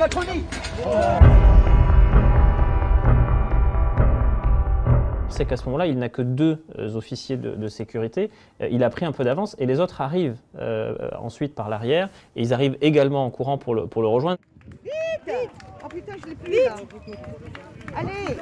l'Anachronie. C'est qu'à ce moment-là, il n'a que 2 officiers de sécurité. Il a pris un peu d'avance et les autres arrivent ensuite par l'arrière. Et ils arrivent également en courant pour le rejoindre. Vite! Oh putain, je l'ai plus là. Allez,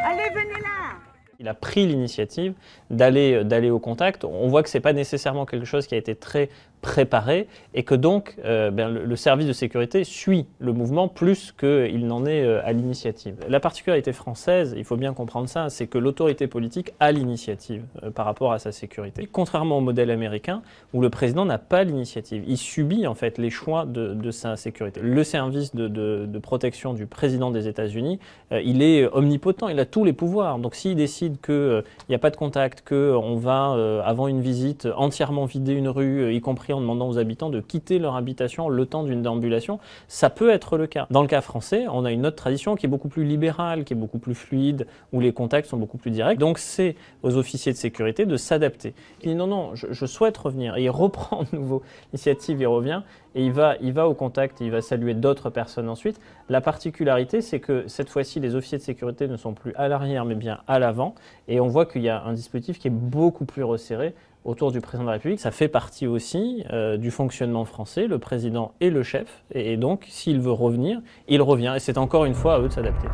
allez, venez là. Il a pris l'initiative d'aller au contact. On voit que ce n'est pas nécessairement quelque chose qui a été très préparé et que donc le service de sécurité suit le mouvement plus qu'il n'en est à l'initiative. La particularité française, il faut bien comprendre ça, c'est que l'autorité politique a l'initiative par rapport à sa sécurité. Contrairement au modèle américain où le président n'a pas l'initiative, il subit en fait les choix de sa sécurité. Le service de protection du président des États-Unis, il est omnipotent, il a tous les pouvoirs. Donc s'il décide qu'il n'y a pas de contact, qu'on va avant une visite entièrement vider une rue, y compris en demandant aux habitants de quitter leur habitation le temps d'une déambulation, ça peut être le cas. Dans le cas français, on a une autre tradition qui est beaucoup plus libérale, qui est beaucoup plus fluide, où les contacts sont beaucoup plus directs. Donc c'est aux officiers de sécurité de s'adapter. Il dit non, je souhaite revenir. Et il reprend de nouveau l'initiative, il revient, et il va au contact, il va saluer d'autres personnes ensuite. La particularité, c'est que cette fois-ci, les officiers de sécurité ne sont plus à l'arrière, mais bien à l'avant. Et on voit qu'il y a un dispositif qui est beaucoup plus resserré autour du président de la République. Ça fait partie aussi du fonctionnement français. Le président est le chef. Et donc, s'il veut revenir, il revient. Et c'est encore une fois à eux de s'adapter.